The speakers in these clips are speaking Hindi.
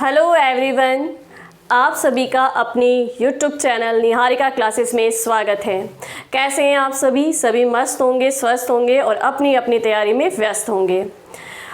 हेलो एवरीवन, आप सभी का अपनी यूट्यूब चैनल निहारिका क्लासेस में स्वागत है। कैसे हैं आप सभी मस्त होंगे, स्वस्थ होंगे और अपनी अपनी तैयारी में व्यस्त होंगे।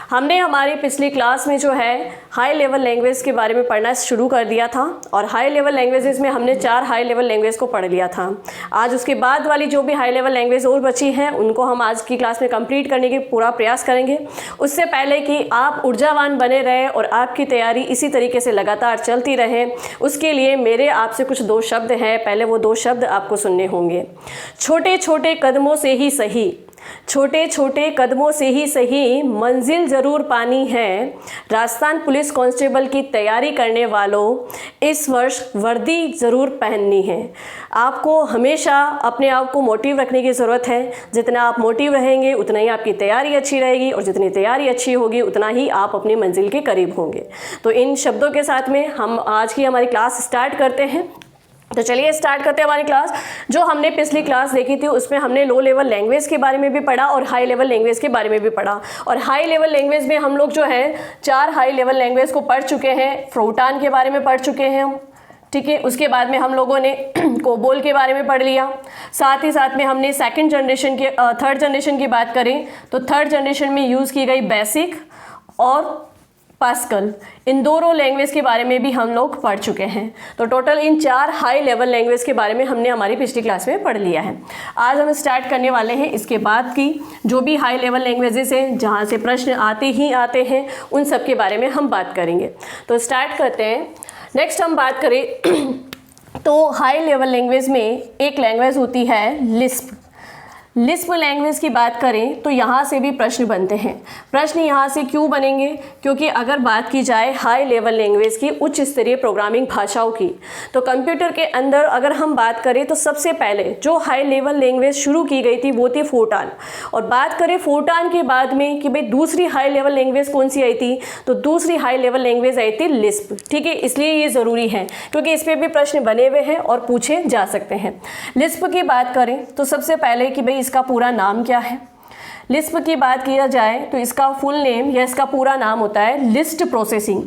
हमने हमारी पिछली क्लास में जो है हाई लेवल लैंग्वेज के बारे में पढ़ना शुरू कर दिया था और हाई लेवल लैंग्वेजेस में हमने 4 हाई लेवल लैंग्वेज को पढ़ लिया था। आज उसके बाद वाली जो भी हाई लेवल लैंग्वेज और बची हैं उनको हम आज की क्लास में कंप्लीट करने की पूरा प्रयास करेंगे। उससे पहले कि आप ऊर्जावान बने रहें और आपकी तैयारी इसी तरीके से लगातार चलती रहे, उसके लिए मेरे आपसे कुछ 2 शब्द हैं। पहले वो 2 शब्द आपको सुनने होंगे। छोटे छोटे कदमों से ही सही, छोटे छोटे कदमों से ही सही मंजिल ज़रूर पानी है। राजस्थान पुलिस कांस्टेबल की तैयारी करने वालों, इस वर्ष वर्दी ज़रूर पहननी है। आपको हमेशा अपने आप को मोटिव रखने की ज़रूरत है। जितना आप मोटिव रहेंगे उतना ही आपकी तैयारी अच्छी रहेगी और जितनी तैयारी अच्छी होगी उतना ही आप अपनी मंजिल के करीब होंगे। तो इन शब्दों के साथ में हम आज की हमारी क्लास स्टार्ट करते हैं। तो चलिए स्टार्ट करते हैं हमारी क्लास। जो हमने पिछली क्लास देखी थी उसमें हमने लो लेवल लैंग्वेज के बारे में भी पढ़ा और हाई लेवल लैंग्वेज के बारे में भी पढ़ा। और हाई लेवल लैंग्वेज में हम लोग जो है 4 हाई लेवल लैंग्वेज को पढ़ चुके हैं। फ्रोटान के बारे में पढ़ चुके हैं हम, ठीक है। उसके बाद में हम लोगों ने कोबोल के बारे में पढ़ लिया। साथ ही साथ में हमने थर्ड जनरेशन की बात करें तो थर्ड जनरेशन में यूज़ की गई बेसिक और पास्कल, इन दोनों लैंग्वेज के बारे में भी हम लोग पढ़ चुके हैं। तो टोटल इन 4 हाई लेवल लैंग्वेज के बारे में हमने हमारी पिछली क्लास में पढ़ लिया है। आज हम स्टार्ट करने वाले हैं इसके बाद की जो भी हाई लेवल लैंग्वेजेस हैं जहाँ से प्रश्न आते ही आते हैं, उन सब के बारे में हम बात करेंगे। तो स्टार्ट करते हैं। नेक्स्ट हम बात करें तो हाई लेवल लैंग्वेज में एक लैंग्वेज होती है लिस्प। लिस्प लैंग्वेज की बात करें तो यहाँ से भी प्रश्न बनते हैं। प्रश्न यहाँ से क्यों बनेंगे? क्योंकि अगर बात की जाए हाई लेवल लैंग्वेज की, उच्च स्तरीय प्रोग्रामिंग भाषाओं की, तो कंप्यूटर के अंदर अगर हम बात करें तो सबसे पहले जो हाई लेवल लैंग्वेज शुरू की गई थी वो थी फोर्टान। और बात करें फोर्टान के बाद में कि भाई दूसरी हाई लेवल लैंग्वेज कौन सी आई थी, तो दूसरी हाई लेवल लैंग्वेज आई थी लिस्प, ठीक है। इसलिए ये ज़रूरी है क्योंकि इस पर भी प्रश्न बने हुए हैं और पूछे जा सकते हैं। लिस्प की बात करें तो सबसे पहले कि भाई इसका पूरा नाम क्या है। लिस्प की बात किया जाए तो इसका फुल नेम या इसका पूरा नाम होता है लिस्ट प्रोसेसिंग।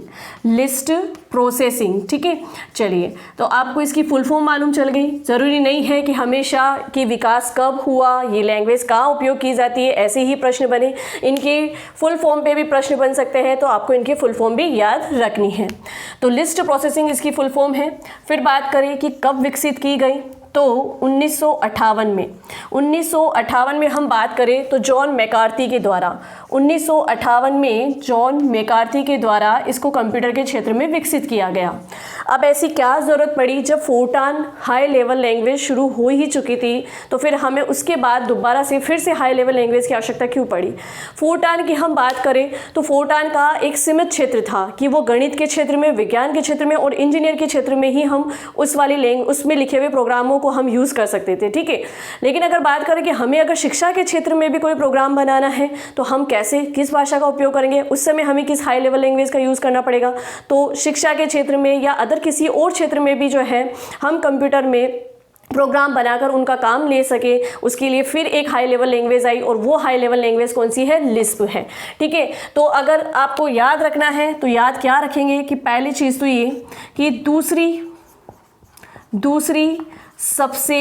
लिस्ट प्रोसेसिंग, ठीक है। चलिए, तो आपको इसकी फुल फॉर्म मालूम चल गई। ज़रूरी नहीं है कि हमेशा कि विकास कब हुआ, ये लैंग्वेज कहाँ उपयोग की जाती है, ऐसे ही प्रश्न बने। इनकी फुल फॉर्म पे भी प्रश्न बन सकते हैं, तो आपको इनकी फुल फॉर्म भी याद रखनी है। तो लिस्ट प्रोसेसिंग इसकी फुल फॉर्म है। फिर बात करें कि कब विकसित की गई, तो 1958 में हम बात करें तो जॉन मैकार्थी के द्वारा 1958 में जॉन मैकार्थी के द्वारा इसको कंप्यूटर के क्षेत्र में विकसित किया गया। अब ऐसी क्या ज़रूरत पड़ी, जब फोर्टान हाई लेवल लैंग्वेज शुरू हो ही चुकी थी तो फिर हमें उसके बाद दोबारा से फिर से हाई लेवल लैंग्वेज की आवश्यकता क्यों पड़ी? फोर्टान की हम बात करें तो फोर्टान का एक सीमित क्षेत्र था कि वो गणित के क्षेत्र में, विज्ञान के क्षेत्र में और इंजीनियर के क्षेत्र में ही हम उसमें लिखे हुए प्रोग्रामों को हम यूज़ कर सकते थे, ठीक है। लेकिन अगर बात करें कि हमें अगर शिक्षा के क्षेत्र में भी कोई प्रोग्राम बनाना है तो हम कैसे, किस भाषा का उपयोग करेंगे, उस समय हमें किस हाई लेवल लैंग्वेज का यूज़ करना पड़ेगा। तो शिक्षा के क्षेत्र में या अदर किसी और क्षेत्र में भी जो है हम कंप्यूटर में प्रोग्राम बनाकर उनका काम ले सके, उसके लिए फिर एक हाई लेवल लैंग्वेज आई और वो हाई लेवल लैंग्वेज कौन सी है? लिस्प है, ठीक है। तो अगर आपको याद रखना है तो याद क्या रखेंगे कि पहली चीज़ तो ये कि दूसरी सबसे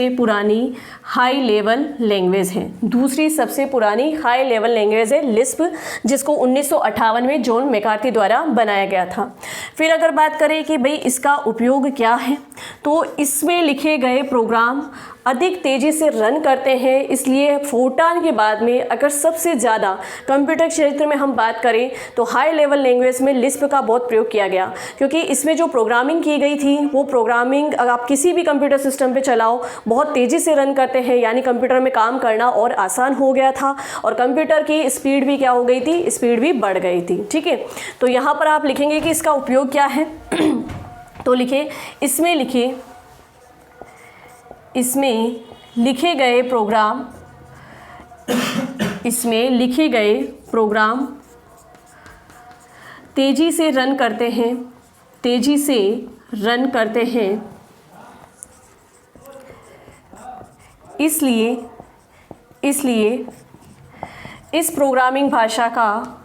पुरानी हाई लेवल लैंग्वेज है। दूसरी सबसे पुरानी हाई लेवल लैंग्वेज है लिस्प, जिसको 1958 में जॉन मैकार्थी द्वारा बनाया गया था। फिर अगर बात करें कि भाई इसका उपयोग क्या है, तो इसमें लिखे गए प्रोग्राम अधिक तेज़ी से रन करते हैं। इसलिए फोर्टान के बाद में अगर सबसे ज़्यादा कंप्यूटर क्षेत्र में हम बात करें तो हाई लेवल लैंग्वेज में लिस्प का बहुत प्रयोग किया गया, क्योंकि इसमें जो प्रोग्रामिंग की गई थी वो प्रोग्रामिंग अगर आप किसी भी कंप्यूटर सिस्टम पे चलाओ बहुत तेज़ी से रन करते हैं, यानी कंप्यूटर में काम करना और आसान हो गया था और कंप्यूटर की स्पीड भी क्या हो गई थी, स्पीड भी बढ़ गई थी, ठीक है। तो यहाँ पर आप लिखेंगे कि इसका उपयोग क्या है तो इसमें लिखे गए प्रोग्राम तेज़ी से रन करते हैं, इसलिए इस प्रोग्रामिंग भाषा का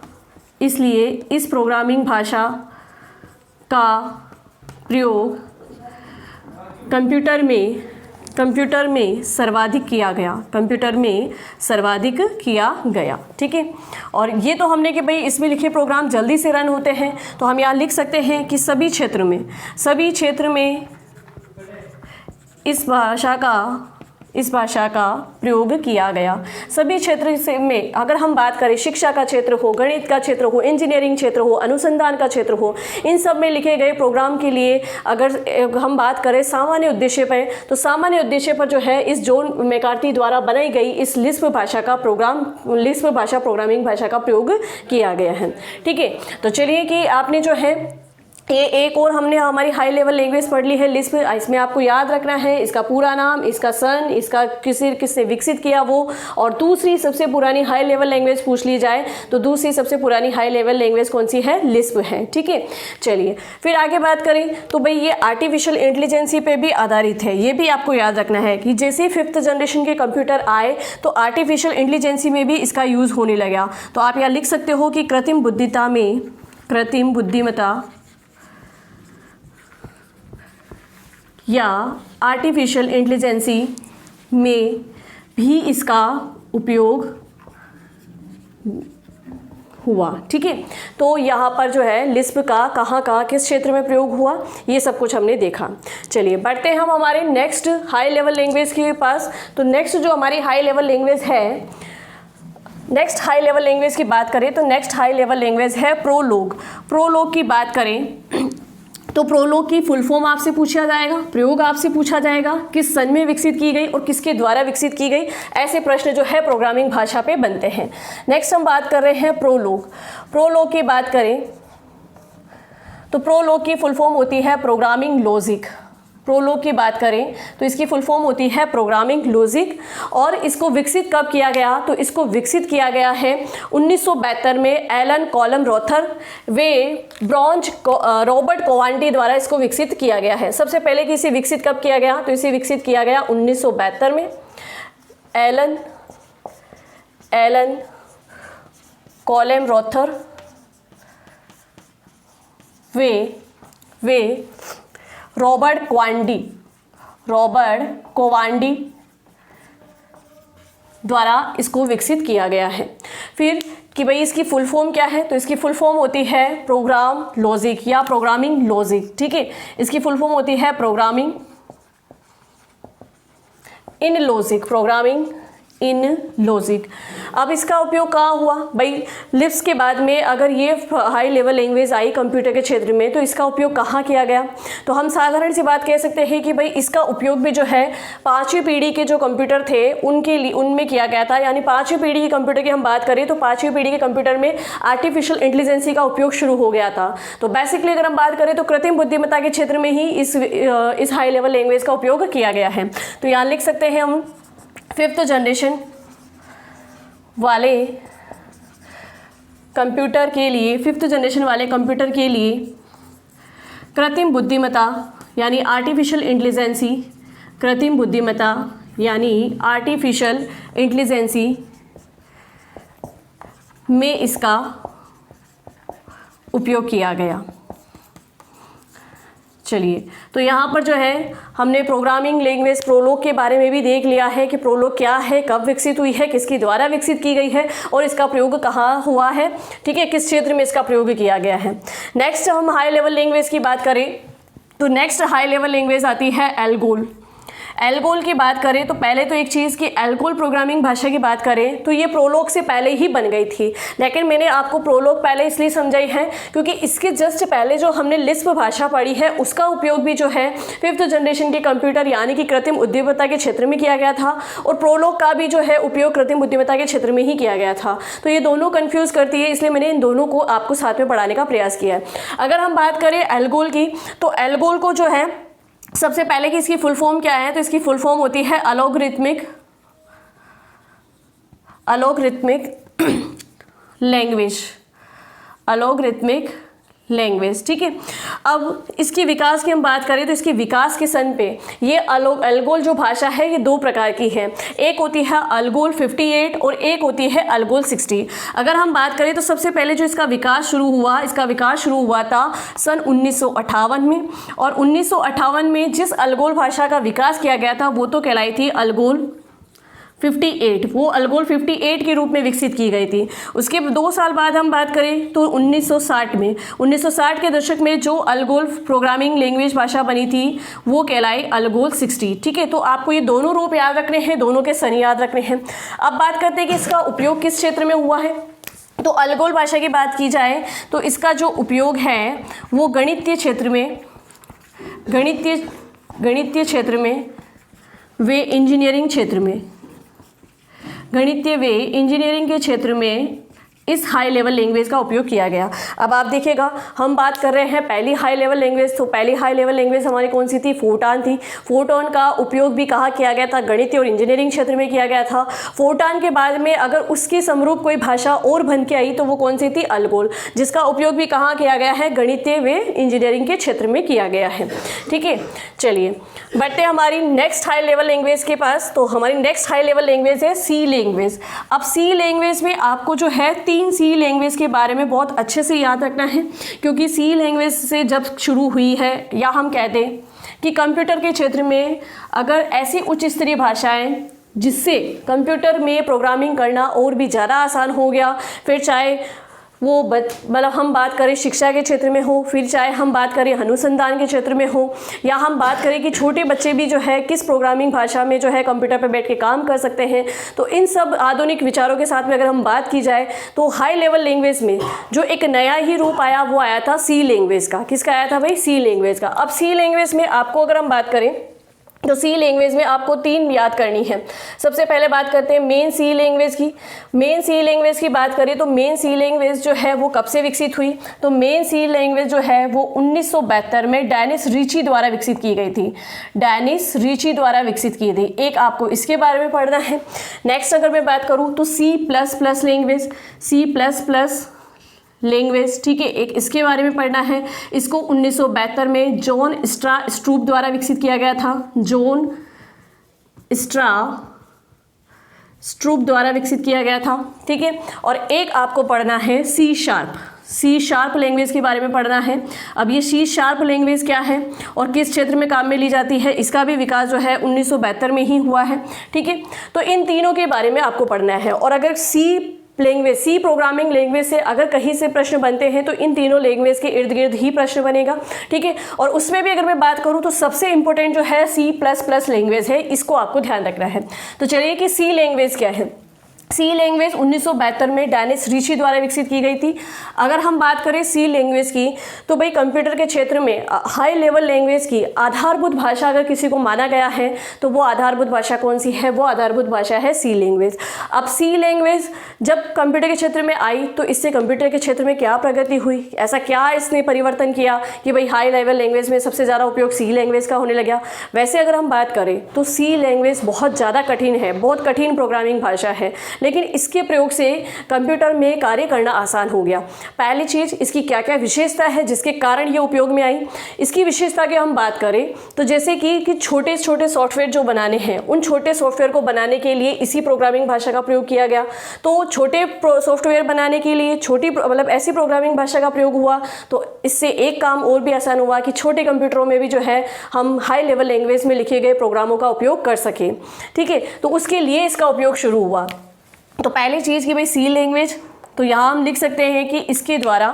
इसलिए इस प्रोग्रामिंग भाषा का प्रयोग कंप्यूटर में सर्वाधिक किया गया। ठीक है, और ये तो हमने कि भाई इसमें लिखे प्रोग्राम जल्दी से रन होते हैं, तो हम यहाँ लिख सकते हैं कि सभी क्षेत्र में इस भाषा का प्रयोग किया गया। सभी क्षेत्र से में अगर हम बात करें, शिक्षा का क्षेत्र हो, गणित का क्षेत्र हो, इंजीनियरिंग क्षेत्र हो, अनुसंधान का क्षेत्र हो, इन सब में लिखे गए प्रोग्राम के लिए अगर हम बात करें सामान्य उद्देश्य पर, तो सामान्य उद्देश्य पर जो है इस जॉन मैकार्थी द्वारा बनाई गई इस लिस्प भाषा प्रोग्रामिंग भाषा का प्रयोग किया गया है। ठीक है, तो चलिए कि आपने जो है ये एक और हमने हमारी हाई लेवल लैंग्वेज पढ़ ली है लिस्प। इसमें आपको याद रखना है इसका पूरा नाम, इसका सन, इसका किसने विकसित किया वो, और दूसरी सबसे पुरानी हाई लेवल लैंग्वेज पूछ ली जाए तो दूसरी सबसे पुरानी हाई लेवल लैंग्वेज कौन सी है? लिस्प है। ठीक है, चलिए फिर आगे बात करें तो भाई ये आर्टिफिशियल इंटेलिजेंसी पे भी आधारित है। ये भी आपको याद रखना है कि जैसे 5th जनरेशन के कंप्यूटर आए तो आर्टिफिशियल इंटेलिजेंसी में भी इसका यूज़ होने लगा। तो आप यहाँ लिख सकते हो कि कृत्रिम बुद्धिमत्ता या आर्टिफिशियल इंटेलिजेंसी में भी इसका उपयोग हुआ। ठीक है, तो यहाँ पर जो है लिस्प का कहाँ किस क्षेत्र में प्रयोग हुआ, ये सब कुछ हमने देखा। चलिए बढ़ते हैं हम हमारे नेक्स्ट हाई लेवल लैंग्वेज के पास। तो नेक्स्ट जो हमारी हाई लेवल लैंग्वेज है, नेक्स्ट हाई लेवल लैंग्वेज की बात करें तो नेक्स्ट हाई लेवल लैंग्वेज है प्रोलोग। प्रोलोग की बात करें तो प्रोलोग की फुल फॉर्म आपसे पूछा जाएगा, प्रयोग आपसे पूछा जाएगा, किस सन में विकसित की गई और किसके द्वारा विकसित की गई, ऐसे प्रश्न जो है प्रोग्रामिंग भाषा पे बनते हैं। नेक्स्ट हम बात कर रहे हैं प्रोलोग। प्रोलोग की बात करें तो प्रोलोग की फुल फॉर्म होती है प्रोग्रामिंग लॉजिक। प्रोलोग की बात करें तो इसकी फुल फॉर्म होती है प्रोग्रामिंग लॉजिक। और इसको विकसित कब किया गया? तो इसको विकसित किया गया है 1972 में एलन कॉलम रोथर वे ब्रॉन्ज रॉबर्ट कोवांटी द्वारा इसको विकसित किया गया है। सबसे पहले कि इसे विकसित कब किया गया? तो इसे विकसित किया गया 1972 में एलन कॉलम रोथर वे रॉबर्ट कोवांडी द्वारा इसको विकसित किया गया है। फिर कि भाई इसकी फुल फॉर्म क्या है? तो इसकी फुल फॉर्म होती है प्रोग्राम लॉजिक या प्रोग्रामिंग लॉजिक। ठीक है, इसकी फुल फॉर्म होती है प्रोग्रामिंग इन लॉजिक। अब इसका उपयोग कहाँ हुआ? भाई लिस्प के बाद में अगर ये high level language I computer के क्षेत्र में तो इसका उपयोग कहाँ किया गया? तो हम साधारण सी बात कह सकते हैं कि भाई इसका उपयोग भी जो है 5वीं पीढ़ी के जो कंप्यूटर थे उनमें किया गया था। यानी 5वीं पीढ़ी के कंप्यूटर की हम बात करें तो 5वीं पीढ़ी के कंप्यूटर में आर्टिफिशियल इंटेलिजेंसी का उपयोग शुरू हो गया था। तो बेसिकली अगर हम बात करें तो कृत्रिम बुद्धिमत्ता के क्षेत्र में ही इस हाई लेवल लैंग्वेज का उपयोग किया गया है। तो यहाँ लिख सकते हैं हम 5th जनरेशन वाले कंप्यूटर के लिए कृत्रिम बुद्धिमत्ता यानी आर्टिफिशियल इंटेलिजेंसी में इसका उपयोग किया गया। चलिए, तो यहाँ पर जो है हमने प्रोग्रामिंग लैंग्वेज प्रोलोग के बारे में भी देख लिया है कि प्रोलोग क्या है, कब विकसित हुई है, किसके द्वारा विकसित की गई है और इसका प्रयोग कहाँ हुआ है। ठीक है, किस क्षेत्र में इसका प्रयोग किया गया है। नेक्स्ट हम हाई लेवल लैंग्वेज की बात करें तो नेक्स्ट हाई लेवल लैंग्वेज आती है एल्गोल। एल्गोल की बात करें तो पहले तो एक चीज़ की एल्गोल प्रोग्रामिंग भाषा की बात करें तो ये प्रोलोग से पहले ही बन गई थी, लेकिन मैंने आपको प्रोलोग पहले इसलिए समझाई है क्योंकि इसके जस्ट पहले जो हमने लिस्प भाषा पढ़ी है उसका उपयोग भी जो है 5th जनरेशन के कंप्यूटर यानी कि कृत्रिम बुद्धिमत्ता के क्षेत्र में किया गया था और प्रोलोग का भी जो है उपयोग कृत्रिम बुद्धिमत्ता के क्षेत्र में ही किया गया था। तो ये दोनों कन्फ्यूज़ करती है, इसलिए मैंने इन दोनों को आपको साथ में पढ़ाने का प्रयास किया है। अगर हम बात करें एल्गोल की तो एल्गोल को जो है सबसे पहले कि इसकी फुल फॉर्म क्या है? तो इसकी फुल फॉर्म होती है अलॉगरिथमिक लैंग्वेज लैंग्वेज। ठीक है, अब इसके विकास की हम बात करें तो इसके विकास के सन पे ये अलगोल जो भाषा है ये दो प्रकार की है। एक होती है अलगोल 58 और एक होती है अलगोल 60। अगर हम बात करें तो सबसे पहले जो इसका विकास शुरू हुआ था सन 1958 में, और 1958 में जिस अलगोल भाषा का विकास किया गया था वो तो कहलाई थी अलगोल 58। वो अलगोल 58 के रूप में विकसित की गई थी। उसके 2 साल बाद हम बात करें तो 1960 के दशक में जो अलगोल प्रोग्रामिंग लैंग्वेज भाषा बनी थी वो कहलाई अलगोल 60। ठीक है, तो आपको ये दोनों रूप याद रखने हैं, दोनों के सन याद रखने हैं। अब बात करते हैं कि इसका उपयोग किस क्षेत्र में हुआ है। तो अलगोल भाषा की बात की जाए तो इसका जो उपयोग है वो गणितीय क्षेत्र में वे इंजीनियरिंग के क्षेत्र में इस हाई लेवल लैंग्वेज का उपयोग किया गया। अब आप देखिएगा, हम बात कर रहे हैं पहली हाई लेवल लैंग्वेज, तो पहली हाई लेवल लैंग्वेज हमारी कौन सी थी? फोरट्रान थी। फोरट्रान का उपयोग भी कहाँ किया गया था? गणितीय और इंजीनियरिंग क्षेत्र में किया गया था। फोरट्रान के बाद में अगर उसकी समरूप कोई भाषा और बन के आई तो वो कौन सी थी? अलगोल, जिसका उपयोग भी कहाँ किया गया है? गणितीय व इंजीनियरिंग के क्षेत्र में किया गया है। ठीक है, चलिए बढ़ते हैं हमारी नेक्स्ट हाई लेवल लैंग्वेज के पास। तो हमारी नेक्स्ट हाई लेवल लैंग्वेज है सी लैंग्वेज। अब सी लैंग्वेज में आपको जो है 3 सी लैंग्वेज के बारे में बहुत अच्छे से याद रखना है, क्योंकि सी लैंग्वेज से जब शुरू हुई है, या हम कहते हैं कि कंप्यूटर के क्षेत्र में अगर ऐसी उच्च स्तरीय भाषाएं जिससे कंप्यूटर में प्रोग्रामिंग करना और भी ज़्यादा आसान हो गया, फिर चाहे वो मतलब हम बात करें शिक्षा के क्षेत्र में हो, फिर चाहे हम बात करें अनुसंधान के क्षेत्र में हो, या हम बात करें कि छोटे बच्चे भी जो है किस प्रोग्रामिंग भाषा में जो है कंप्यूटर पर बैठ के काम कर सकते हैं, तो इन सब आधुनिक विचारों के साथ में अगर हम बात की जाए तो हाई लेवल लैंग्वेज में जो एक नया ही रूप आया वो आया था सी लैंग्वेज का। किसका आया था भाई? सी लैंग्वेज का। अब सी लैंग्वेज में आपको अगर हम बात करें तो सी लैंग्वेज में आपको 3 याद करनी है। सबसे पहले बात करते हैं मेन सी लैंग्वेज की। मेन सी लैंग्वेज की बात करें तो मेन सी लैंग्वेज जो है वो कब से विकसित हुई? तो मेन सी लैंग्वेज जो है वो 1972 में डेनिस रिची द्वारा विकसित की गई थी। डेनिस रिची द्वारा विकसित की थी। एक आपको इसके बारे में पढ़ना है। नेक्स्ट अगर मैं बात करूँ तो C++ लैंग्वेज, ठीक है, एक इसके बारे में पढ़ना है। इसको 1972 में जॉन स्ट्रूप द्वारा विकसित किया गया था। जॉन स्ट्रूप द्वारा विकसित किया गया था। ठीक है, और एक आपको पढ़ना है सी शार्प लैंग्वेज के बारे में पढ़ना है। अब ये सी शार्प लैंग्वेज क्या है और किस क्षेत्र में काम में ली जाती है, इसका भी विकास जो है 1972 में ही हुआ है। ठीक है, तो इन तीनों के बारे में आपको पढ़ना है। और अगर सी प्रोग्रामिंग लैंग्वेज से अगर कहीं से प्रश्न बनते हैं तो इन तीनों लैंग्वेज के इर्द गिर्द ही प्रश्न बनेगा। ठीक है, और उसमें भी अगर मैं बात करूं तो सबसे इंपॉर्टेंट जो है C++ लैंग्वेज है, इसको आपको ध्यान रखना है। तो चलिए कि सी लैंग्वेज क्या है। सी लैंग्वेज 1972 में डेनिस रिची द्वारा विकसित की गई थी। अगर हम बात करें सी लैंग्वेज की तो भाई कंप्यूटर के क्षेत्र में हाई लेवल लैंग्वेज की आधारभूत भाषा अगर किसी को माना गया है तो वो आधारभूत भाषा कौन सी है? वो आधारभूत भाषा है सी लैंग्वेज। अब सी लैंग्वेज जब कंप्यूटर के क्षेत्र में आई तो इससे कंप्यूटर के क्षेत्र में क्या प्रगति हुई, ऐसा क्या इसने परिवर्तन किया कि भाई हाई लेवल लैंग्वेज में सबसे ज़्यादा उपयोग सी लैंग्वेज का होने लगा। वैसे अगर हम बात करें तो सी लैंग्वेज बहुत ज़्यादा कठिन है, बहुत कठिन प्रोग्रामिंग भाषा है, लेकिन इसके प्रयोग से कंप्यूटर में कार्य करना आसान हो गया। पहली चीज़, इसकी क्या क्या विशेषता है जिसके कारण ये उपयोग में आई। इसकी विशेषता की हम बात करें तो जैसे कि छोटे छोटे सॉफ्टवेयर जो बनाने हैं, उन छोटे सॉफ्टवेयर को बनाने के लिए इसी प्रोग्रामिंग भाषा का प्रयोग किया गया। तो छोटे सॉफ्टवेयर बनाने के लिए ऐसी प्रोग्रामिंग भाषा का प्रयोग हुआ, तो इससे एक काम और भी आसान हुआ कि छोटे कंप्यूटरों में भी जो है हम हाई लेवल लैंग्वेज में लिखे गए प्रोग्रामों का उपयोग कर सकें। ठीक है, तो उसके लिए इसका उपयोग शुरू हुआ। तो पहली चीज़ कि भाई सी लैंग्वेज, तो यहाँ हम लिख सकते हैं कि इसके द्वारा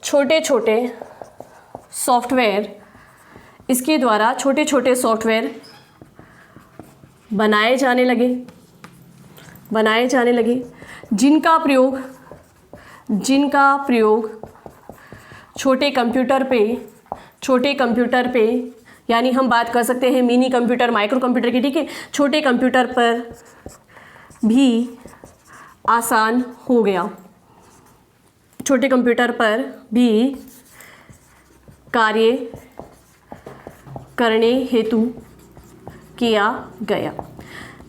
छोटे छोटे सॉफ्टवेयर बनाए जाने लगे जिनका प्रयोग छोटे कंप्यूटर पे यानी हम बात कर सकते हैं मिनी कंप्यूटर, माइक्रो कंप्यूटर की। ठीक है, छोटे कंप्यूटर पर भी आसान हो गया, छोटे कंप्यूटर पर भी कार्य करने हेतु किया गया।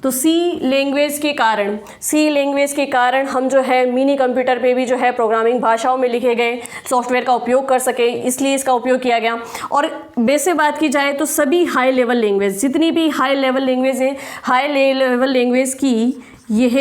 तो सी लैंग्वेज के कारण हम जो है मिनी कंप्यूटर पे भी जो है प्रोग्रामिंग भाषाओं में लिखे गए सॉफ्टवेयर का उपयोग कर सके, इसलिए इसका उपयोग किया गया। और वैसे बात की जाए तो सभी हाई लेवल लैंग्वेज, जितनी भी हाई लेवल लैंग्वेज है, हाई लेवल लैंग्वेज की यह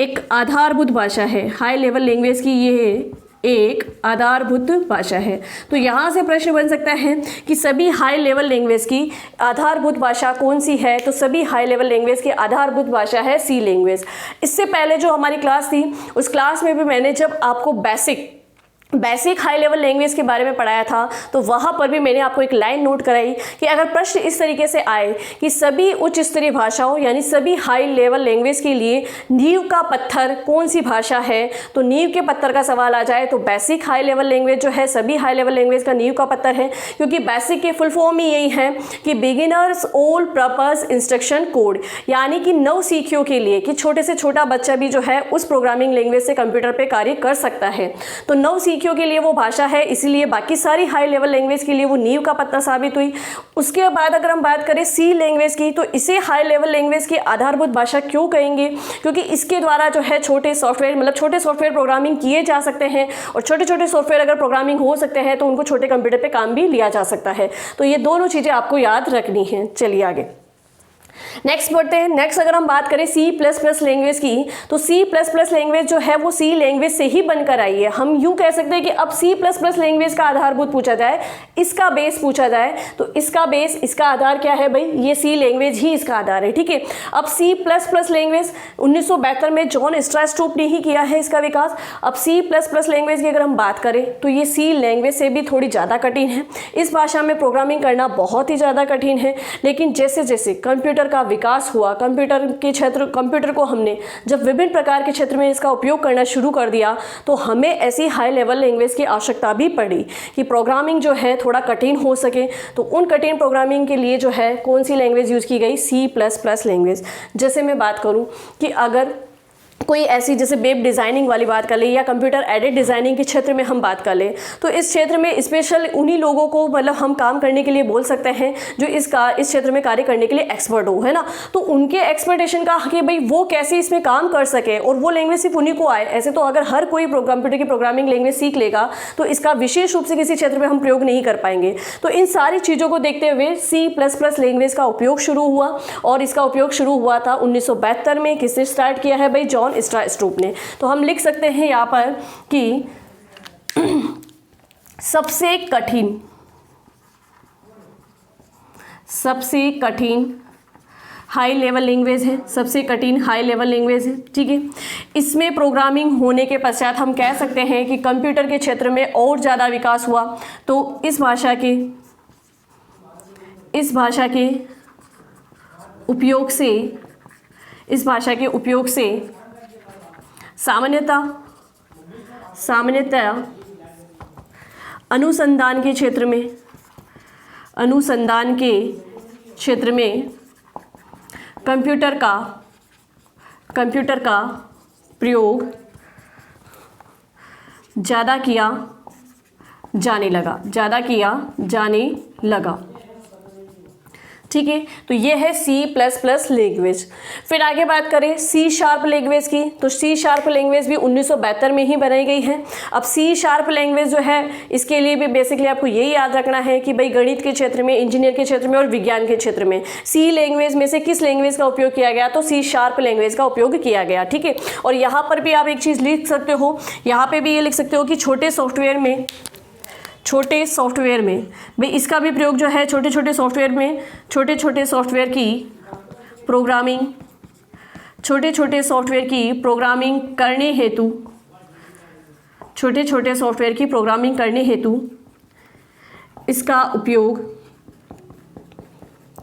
एक आधारभूत भाषा है। हाई लेवल लैंग्वेज की यह एक आधारभूत भाषा है। तो यहाँ से प्रश्न बन सकता है कि सभी हाई लेवल लैंग्वेज की आधारभूत भाषा कौन सी है, तो सभी हाई लेवल लैंग्वेज की आधारभूत भाषा है सी लैंग्वेज। इससे पहले जो हमारी क्लास थी उस क्लास में भी मैंने जब आपको बेसिक हाई लेवल लैंग्वेज के बारे में पढ़ाया था तो वहाँ पर भी मैंने आपको एक लाइन नोट कराई कि अगर प्रश्न इस तरीके से आए कि सभी उच्च स्तरीय भाषाओं यानी सभी हाई लेवल लैंग्वेज के लिए नींव का पत्थर कौन सी भाषा है, तो नींव के पत्थर का सवाल आ जाए तो बेसिक हाई लेवल लैंग्वेज जो है सभी हाई लेवल लैंग्वेज का नींव का पत्थर है, क्योंकि बेसिक के फुल फॉर्म ही यही है कि beginners all purpose instruction code, यानी कि नवसीखियों के लिए, कि छोटे से छोटा बच्चा भी जो है उस प्रोग्रामिंग लैंग्वेज से कंप्यूटर पर कार्य कर सकता है। तो नवसीखियों के लिए वो भाषा है, इसीलिए बाकी सारी हाई लेवल लैंग्वेज के लिए वो नींव का पत्थर साबित हुई। उसके बाद अगर हम बात करें सी लैंग्वेज की, तो इसे हाई लेवल लैंग्वेज की आधारभूत भाषा क्यों कहेंगे, क्योंकि इसके द्वारा जो है छोटे सॉफ्टवेयर प्रोग्रामिंग किए जा सकते हैं, और छोटे छोटे सॉफ्टवेयर अगर प्रोग्रामिंग हो सकते हैं तो उनको छोटे कंप्यूटर पे काम भी लिया जा सकता है। तो ये दोनों चीज़ें आपको याद रखनी है। चलिए आगे नेक्स्ट बढ़ते हैं। नेक्स्ट अगर हम बात करें सी प्लस प्लस लैंग्वेज की, तो सी प्लस प्लस लैंग्वेज जो है वो सी लैंग्वेज से ही बनकर आई है। हम यूँ कह सकते हैं कि अब सी प्लस प्लस लैंग्वेज का आधारभूत पूछा जाए, इसका बेस पूछा जाए, तो इसका बेस, इसका आधार क्या है भाई, ये सी लैंग्वेज ही इसका आधार है। ठीक है, अब सी प्लस प्लस लैंग्वेज 1972 में जॉन स्ट्रास्टरूप ने ही किया है इसका विकास। अब सी प्लस प्लस लैंग्वेज की अगर हम बात करें तो ये सी लैंग्वेज से भी थोड़ी ज़्यादा कठिन है। इस भाषा में प्रोग्रामिंग करना बहुत ही ज़्यादा कठिन है, लेकिन जैसे जैसे कंप्यूटर का विकास हुआ, कंप्यूटर को हमने जब विभिन्न प्रकार के क्षेत्र में इसका उपयोग करना शुरू कर दिया, तो हमें ऐसी हाई लेवल लैंग्वेज की आवश्यकता भी पड़ी कि प्रोग्रामिंग जो है थोड़ा कठिन हो सके। तो उन कठिन प्रोग्रामिंग के लिए जो है कौन सी लैंग्वेज यूज़ की गई, सी प्लस प्लस लैंग्वेज। जैसे मैं बात करूं कि अगर कोई ऐसी जैसे वेब डिज़ाइनिंग वाली बात कर ले या कंप्यूटर एडेड डिज़ाइनिंग के क्षेत्र में हम बात कर लें, तो इस क्षेत्र में स्पेशल उन्हीं लोगों को मतलब हम काम करने के लिए बोल सकते हैं जो इस क्षेत्र में कार्य करने के लिए एक्सपर्ट हो, है ना। तो उनके एक्सपर्टेशन का कि भाई वो कैसे इसमें काम कर सके और वो लैंग्वेज सिर्फ उन्हीं को आए। ऐसे तो अगर हर कोई कंप्यूटर की प्रोग्रामिंग लैंग्वेज सीख लेगा तो इसका विशेष रूप से किसी क्षेत्र में हम प्रयोग नहीं कर पाएंगे। तो इन सारी चीज़ों को देखते हुए सी प्लस प्लस लैंग्वेज का उपयोग शुरू हुआ, और इसका उपयोग शुरू हुआ था 1972 में। किसने स्टार्ट किया है भाई, जॉन स्ट्रास्टरूप ने। तो हम लिख सकते हैं यहाँ पर कि सबसे कठिन हाई लेवल लैंग्वेज है, सबसे कठिन हाई लेवल लैंग्वेज है। ठीक है, इसमें प्रोग्रामिंग होने के पश्चात हम कह सकते हैं कि कंप्यूटर के क्षेत्र में और ज़्यादा विकास हुआ। तो इस भाषा के उपयोग से सामान्यतः अनुसंधान के क्षेत्र में कंप्यूटर का प्रयोग ज़्यादा किया जाने लगा। ठीक है, तो ये है सी प्लस प्लस लैंग्वेज। फिर आगे बात करें सी शार्प लैंग्वेज की, तो सी शार्प लैंग्वेज भी 1972 में ही बनाई गई है। अब सी शार्प लैंग्वेज जो है इसके लिए भी बेसिकली आपको यही याद रखना है कि भाई गणित के क्षेत्र में, इंजीनियर के क्षेत्र में और विज्ञान के क्षेत्र में सी लैंग्वेज में से किस लैंग्वेज का उपयोग किया गया, तो सी शार्प लैंग्वेज का उपयोग किया गया। ठीक है, और यहाँ पर भी आप एक चीज़ लिख सकते हो, यहाँ पर भी ये लिख सकते हो कि छोटे सॉफ्टवेयर में भाई इसका भी प्रयोग जो है छोटे छोटे सॉफ्टवेयर की प्रोग्रामिंग करने हेतु इसका उपयोग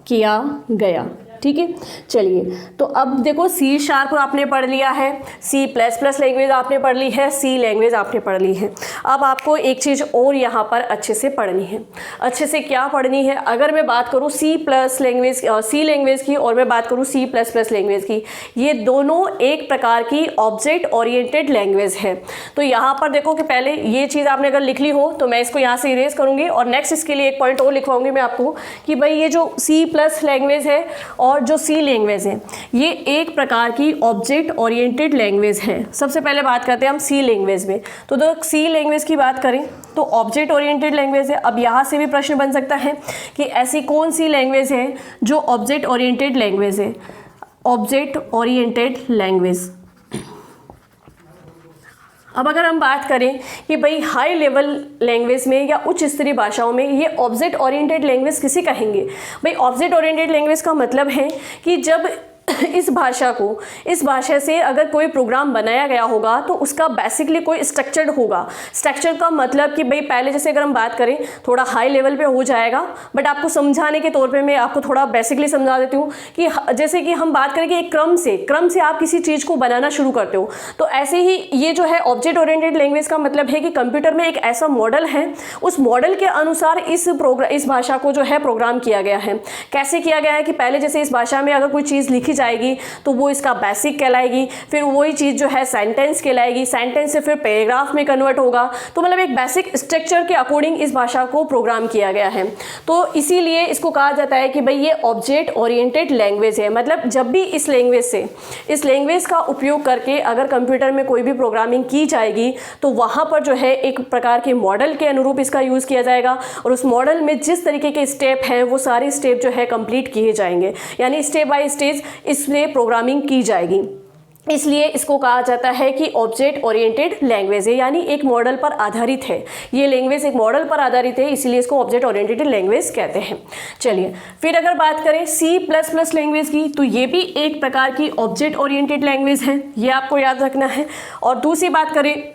किया गया। ठीक है, चलिए तो अब देखो सी शार्प आपने पढ़ लिया है, सी प्लस प्लस लैंग्वेज आपने पढ़ ली है, सी लैंग्वेज आपने पढ़ ली है। अब आपको एक चीज़ और यहाँ पर अच्छे से पढ़नी है। अच्छे से क्या पढ़नी है, अगर मैं बात करूँ सी लैंग्वेज की और मैं बात करूँ सी प्लस प्लस लैंग्वेज की, ये दोनों एक प्रकार की ऑब्जेक्ट ओरिएंटेड लैंग्वेज है। तो यहाँ पर देखो कि पहले ये चीज़ आपने अगर लिख ली हो तो मैं इसको यहाँ से इरेज करूँगी, और नेक्स्ट इसके लिए एक पॉइंट और लिखवाऊंगी मैं आपको कि भाई ये जो सी प्लस लैंग्वेज है और और जो सी लैंग्वेज है ये एक प्रकार की ऑब्जेक्ट ओरिएंटेड लैंग्वेज है। सबसे पहले बात करते हैं हम सी लैंग्वेज में। तो सी लैंग्वेज की बात करें तो ऑब्जेक्ट ओरिएंटेड लैंग्वेज है। अब यहाँ से भी प्रश्न बन सकता है कि ऐसी कौन सी लैंग्वेज है जो ऑब्जेक्ट ओरिएंटेड लैंग्वेज है। Object oriented language. अब अगर हम बात करें कि भाई हाई लेवल लैंग्वेज में या उच्च स्तरीय भाषाओं में ये ऑब्जेक्ट ओरिएंटेड लैंग्वेज किसे कहेंगे। भाई ऑब्जेक्ट ओरिएंटेड लैंग्वेज का मतलब है कि जब इस भाषा से अगर कोई प्रोग्राम बनाया गया होगा तो उसका बेसिकली कोई स्ट्रक्चर्ड होगा। स्ट्रक्चर का मतलब कि भाई पहले जैसे अगर हम बात करें थोड़ा हाई लेवल पे हो जाएगा, बट आपको समझाने के तौर पे मैं आपको थोड़ा बेसिकली समझा देती हूँ कि जैसे कि हम बात करें कि एक क्रम से आप किसी चीज़ को बनाना शुरू करते हो, तो ऐसे ही ये जो है ऑब्जेक्ट ओरिएंटेड लैंग्वेज का मतलब है कि कंप्यूटर में एक ऐसा मॉडल है, उस मॉडल के अनुसार इस भाषा को जो है प्रोग्राम किया गया है। कैसे किया गया है कि पहले जैसे इस भाषा में अगर कोई चीज़ लिखी जाएगी तो वो इसका बेसिक कहलाएगी, फिर वही चीज़ जो है सेंटेंस कहलाएगी, सेंटेंस से फिर पैराग्राफ में कन्वर्ट होगा। तो मतलब एक बेसिक स्ट्रक्चर के अकॉर्डिंग इस भाषा को प्रोग्राम किया गया है। तो इसीलिए इसको कहा जाता है कि भाई ये ऑब्जेक्ट ओरिएंटेड लैंग्वेज है। मतलब जब भी इस लैंग्वेज का उपयोग करके अगर कंप्यूटर में कोई भी प्रोग्रामिंग की जाएगी तो वहाँ पर जो है एक प्रकार के मॉडल के अनुरूप इसका यूज़ किया जाएगा और उस मॉडल में जिस तरीके के स्टेप हैं वो सारे स्टेप जो है कंप्लीट किए जाएंगे, यानी स्टेप बाय स्टेज इसलिए प्रोग्रामिंग की जाएगी। इसलिए इसको कहा जाता है कि ऑब्जेक्ट ओरिएंटेड लैंग्वेज है, यानी एक मॉडल पर आधारित है। ये लैंग्वेज एक मॉडल पर आधारित है, इसीलिए इसको ऑब्जेक्ट ओरिएंटेड लैंग्वेज कहते हैं। चलिए फिर अगर बात करें C++ लैंग्वेज की, तो ये भी एक प्रकार की ऑब्जेक्ट ओरिएंटेड लैंग्वेज है, ये आपको याद रखना है। और दूसरी बात करें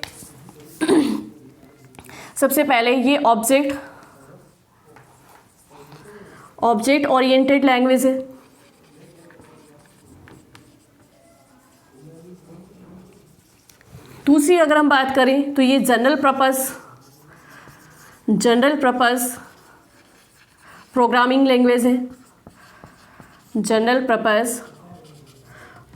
सबसे पहले ये ऑब्जेक्ट ओरिएंटेड लैंग्वेज है। दूसरी अगर हम बात करें तो ये जनरल पर्पस प्रोग्रामिंग लैंग्वेज है। जनरल पर्पस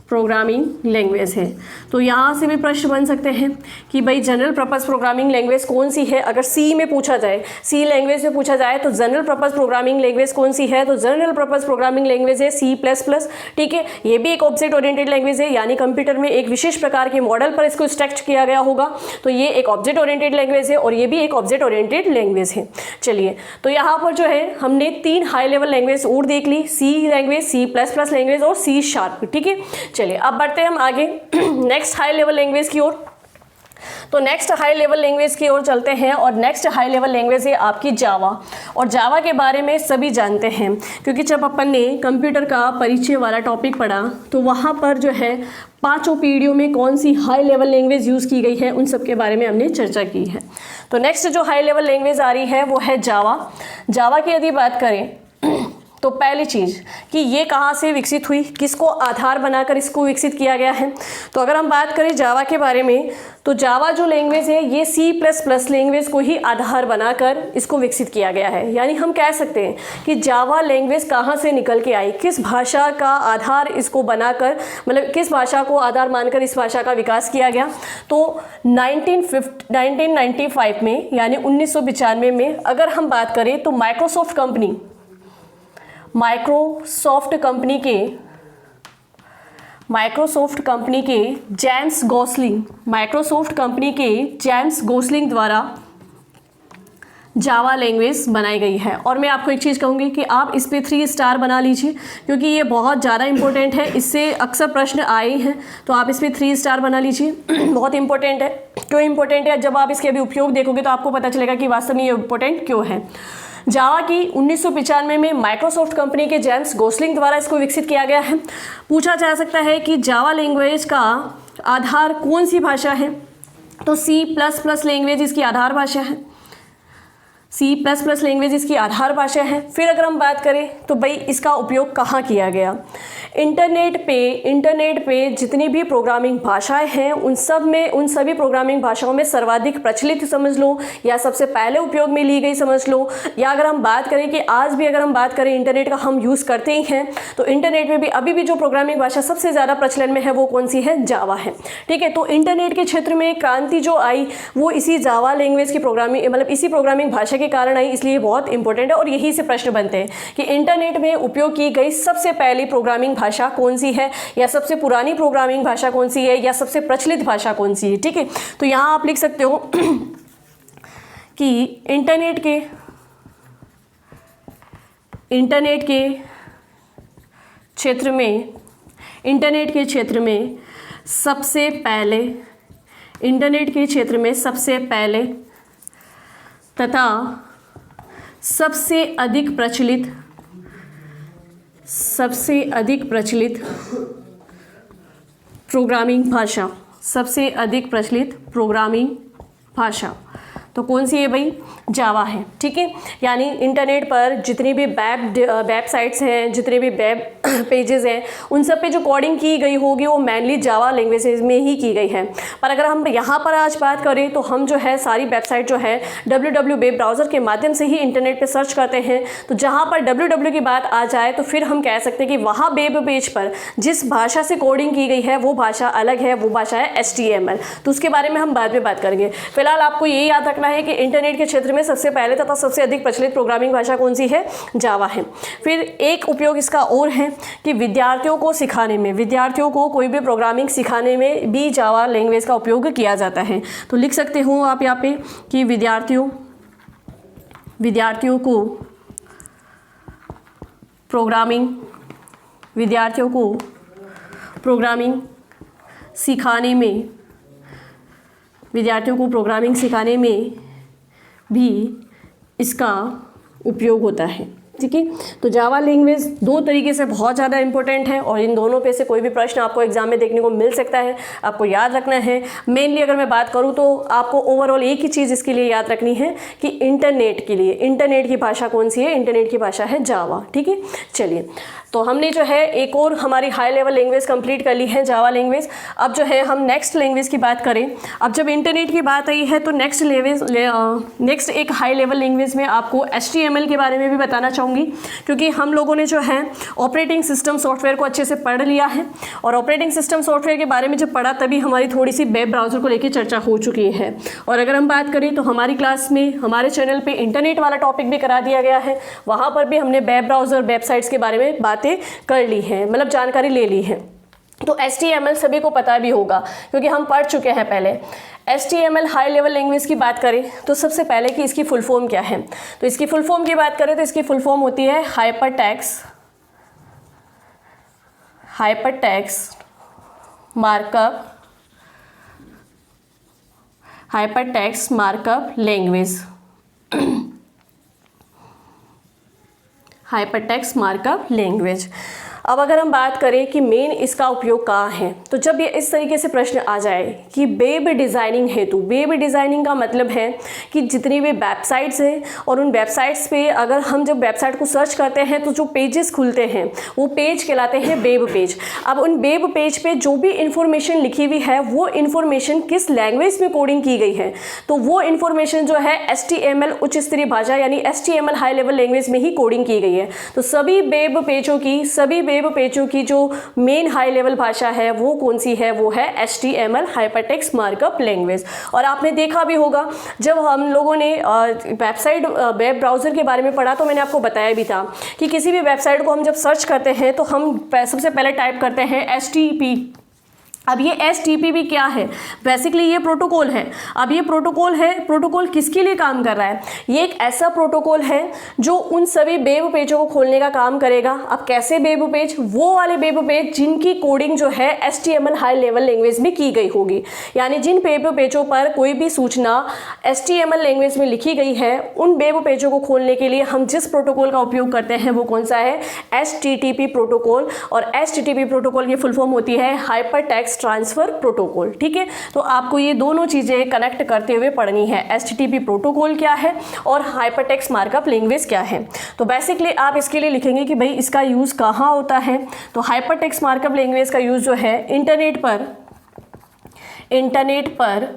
प्रोग्रामिंग लैंग्वेज है। तो यहाँ से भी प्रश्न बन सकते हैं कि भाई जनरल पर्पस प्रोग्रामिंग लैंग्वेज कौन सी है। अगर सी में पूछा जाए, सी लैंग्वेज में पूछा जाए तो जनरल पर्पस प्रोग्रामिंग लैंग्वेज कौन सी है, तो जनरल पर्पस प्रोग्रामिंग लैंग्वेज है C++। ठीक है, ये भी एक ऑब्जेक्ट ओरिएंटेड लैंग्वेज है, यानी कंप्यूटर में एक विशेष प्रकार के मॉडल पर इसको स्ट्रक्चर किया गया होगा, तो ये एक ऑब्जेक्ट ओरिएंटेड लैंग्वेज है और ये भी एक ऑब्जेक्ट ओरिएंटेड लैंग्वेज है। चलिए, तो यहाँ पर जो है हमने 3 हाई लेवल लैंग्वेज और देख ली, सी लैंग्वेज, C++ लैंग्वेज और C#। ठीक है, चलिए अब बढ़ते हैं हम आगे नेक्स्ट हाई लेवल लैंग्वेज की ओर। तो नेक्स्ट हाई लेवल लैंग्वेज की ओर चलते हैं और नेक्स्ट हाई लेवल लैंग्वेज है आपकी जावा। और जावा के बारे में सभी जानते हैं, क्योंकि जब अपन ने कंप्यूटर का परिचय वाला टॉपिक पढ़ा तो वहाँ पर जो है 5 पीढ़ियों में कौन सी हाई लेवल लैंग्वेज यूज़ की गई है उन सब के बारे में हमने चर्चा की है। तो नेक्स्ट जो हाई लेवल लैंग्वेज आ रही है वो है जावा। जावा की यदि बात करें तो पहली चीज़ कि ये कहाँ से विकसित हुई, किसको आधार बनाकर इसको विकसित किया गया है। तो अगर हम बात करें जावा के बारे में तो जावा जो लैंग्वेज है ये C++ लैंग्वेज को ही आधार बनाकर इसको विकसित किया गया है। यानी हम कह सकते हैं कि जावा लैंग्वेज कहाँ से निकल के आई, किस भाषा का आधार इसको बनाकर, मतलब किस भाषा को आधार मानकर इस भाषा का विकास किया गया। तो 1995 में यानी 1995 में अगर हम बात करें तो माइक्रोसॉफ्ट कंपनी के जेम्स गोसलिंग द्वारा जावा लैंग्वेज बनाई गई है। और मैं आपको एक चीज़ कहूँगी कि आप इस पे 3 स्टार बना लीजिए, क्योंकि ये बहुत ज़्यादा इंपॉर्टेंट है, इससे अक्सर प्रश्न आए हैं, तो आप इस पे 3 स्टार बना लीजिए। बहुत इंपॉर्टेंट है। क्यों इंपॉर्टेंट है, जब आप इसके अभी उपयोग देखोगे तो आपको पता चलेगा कि वास्तव में ये इंपॉर्टेंट क्यों है। जावा की 1995 में माइक्रोसॉफ्ट कंपनी के जेम्स गोसलिंग द्वारा इसको विकसित किया गया है। पूछा जा सकता है कि जावा लैंग्वेज का आधार कौन सी भाषा है, तो C++ लैंग्वेज इसकी आधार भाषा है। C++ लैंग्वेज इसकी आधार भाषा है। फिर अगर हम बात करें तो भाई इसका उपयोग कहाँ किया गया, इंटरनेट पे जितनी भी प्रोग्रामिंग भाषाएं हैं उन सभी प्रोग्रामिंग भाषाओं में सर्वाधिक प्रचलित समझ लो, या सबसे पहले उपयोग में ली गई समझ लो, या अगर हम बात करें कि आज भी अगर हम बात करें इंटरनेट का हम यूज़ करते ही हैं, तो इंटरनेट में भी अभी भी जो प्रोग्रामिंग भाषा सबसे ज़्यादा प्रचलन में है वो कौन सी है? जावा है। ठीक है, तो इंटरनेट के क्षेत्र में क्रांति जो आई वो इसी जावा लैंग्वेज की प्रोग्रामिंग मतलब इसी प्रोग्रामिंग भाषा के कारण आई, इसलिए बहुत इंपॉर्टेंट है और यही से प्रश्न बनते हैं कि इंटरनेट में उपयोग की गई सबसे पहली प्रोग्रामिंग भाषा कौन सी है, या सबसे पुरानी प्रोग्रामिंग भाषा कौन सी है, या सबसे प्रचलित भाषा कौन सी है। ठीक है, तो यहाँ आप लिख सकते हो कि इंटरनेट के क्षेत्र में सबसे पहले तथा सबसे अधिक प्रचलित प्रोग्रामिंग भाषा तो कौन सी है भाई? जावा है। ठीक है, यानी इंटरनेट पर जितनी भी वेबसाइट्स हैं, जितने भी वेब पेजेस हैं, उन सब पे जो कोडिंग की गई होगी वो मेनली जावा लैंग्वेज में ही की गई है। पर अगर हम यहाँ पर आज बात करें तो हम जो है सारी वेबसाइट जो है www वेब ब्राउज़र के माध्यम से ही इंटरनेट पे सर्च करते हैं। तो जहाँ पर www की बात आ जाए तो फिर हम कह सकते हैं कि वहाँ वेब पेज पर जिस भाषा से कोडिंग की गई है वो भाषा अलग है, वो भाषा है HTML। तो उसके बारे में हम बाद में बात करेंगे। फिलहाल आपको ये याद रखना है कि इंटरनेट के क्षेत्र में सबसे पहले तथा सबसे अधिक प्रचलित प्रोग्रामिंग भाषा कौन सी है? जावा है। फिर एक उपयोग इसका और है कि विद्यार्थियों को कोई भी प्रोग्रामिंग सिखाने में भी जावा लैंग्वेज का उपयोग किया जाता है। तो लिख सकते हो आप यहाँ पे कि विद्यार्थियों को प्रोग्रामिंग सिखाने में भी इसका उपयोग होता है। ठीक है, तो जावा लैंग्वेज दो तरीके से बहुत ज़्यादा इंपॉर्टेंट है और इन दोनों पे से कोई भी प्रश्न आपको एग्जाम में देखने को मिल सकता है, आपको याद रखना है। मेनली अगर मैं बात करूँ तो आपको ओवरऑल एक ही चीज़ इसके लिए याद रखनी है कि इंटरनेट की भाषा कौन सी है? इंटरनेट की भाषा है जावा। ठीक है, चलिए, तो हमने जो है एक और हमारी हाई लेवल लैंग्वेज कंप्लीट कर ली है, जावा लैंग्वेज। अब जो है हम नेक्स्ट लैंग्वेज की बात करें। अब जब इंटरनेट की बात आई है तो नेक्स्ट एक हाई लेवल लैंग्वेज में आपको HTML के बारे में भी बताना चाहूँगी, क्योंकि हम लोगों ने जो है ऑपरेटिंग सिस्टम सॉफ्टवेयर को अच्छे से पढ़ लिया है और ऑपरेटिंग सिस्टम सॉफ्टवेयर के बारे में जब पढ़ा तभी हमारी थोड़ी सी वेब ब्राउज़र को लेकर चर्चा हो चुकी है। और अगर हम बात करें तो हमारी क्लास में हमारे चैनल पर इंटरनेट वाला टॉपिक भी करा दिया गया है, वहाँ पर भी हमने वेब ब्राउज़र वेबसाइट्स के बारे में बातें कर ली है, मतलब जानकारी ले ली है। तो HTML सभी को पता भी होगा क्योंकि हम पढ़ चुके हैं पहले। HTML हाई लेवल लैंग्वेज की बात करें तो सबसे पहले कि इसकी फुल फॉर्म क्या है, तो इसकी फुल फॉर्म की बात करें तो इसकी फुल फॉर्म होती है hypertext markup language. Hypertext markup language. अब अगर हम बात करें कि मेन इसका उपयोग कहाँ है, तो जब ये इस तरीके से प्रश्न आ जाए कि वेब डिज़ाइनिंग हेतु, वेब डिज़ाइनिंग का मतलब है कि जितनी भी वेबसाइट्स हैं और उन वेबसाइट्स पे अगर हम जब वेबसाइट को सर्च करते हैं तो जो पेजेस खुलते हैं वो पेज कहलाते हैं वेब पेज। अब उन वेब पेज पे जो भी इंफॉर्मेशन लिखी हुई है वो इंफॉर्मेशन किस लैंग्वेज में कोडिंग की गई है, तो वो इंफॉर्मेशन जो है HTML उच्च स्तरीय भाषा यानी HTML हाई लेवल लैंग्वेज में ही कोडिंग की गई है। तो सभी वेब पेजों की जो मेन हाई लेवल भाषा है वो कौन सी है? वो है HTML हाइपरटेक्स्ट मार्कअप लैंग्वेज। और आपने देखा भी होगा जब हम लोगों ने वेब ब्राउज़र के बारे में पढ़ा तो मैंने आपको बताया भी था कि किसी भी वेबसाइट को हम जब सर्च करते हैं तो हम सबसे पहले टाइप करते हैं HTTP। अब ये HTTP क्या है? बेसिकली ये प्रोटोकॉल है। अब ये प्रोटोकॉल है, प्रोटोकॉल किसके लिए काम कर रहा है? ये एक ऐसा प्रोटोकॉल है जो उन सभी वेब पेजों को खोलने का काम करेगा। अब कैसे वेब पेज? वो वाले वेब पेज जिनकी कोडिंग जो है HTML हाई लेवल लैंग्वेज में की गई होगी, यानी जिन वेब पेजों पर कोई भी सूचना HTML लैंग्वेज में लिखी गई है उन वेब पेजों को खोलने के लिए हम जिस प्रोटोकॉल का उपयोग करते हैं वो कौन सा है? HTTP protocol. और HTTP प्रोटोकॉल की फुल फॉर्म होती है हाइपरटेक्स्ट टेक्स्ट ट्रांसफ़र प्रोटोकॉल। ठीक है, तो आपको ये दोनों चीज़ें कनेक्ट करते हुए पढ़नी है, HTTP प्रोटोकॉल क्या है और हाइपर टेक्स्ट मार्कअप लैंग्वेज क्या है। तो बेसिकली आप इसके लिए लिखेंगे कि भाई इसका यूज़ कहाँ होता है। तो हाइपर टेक्स्ट मार्कअप लैंग्वेज का यूज़ जो है इंटरनेट पर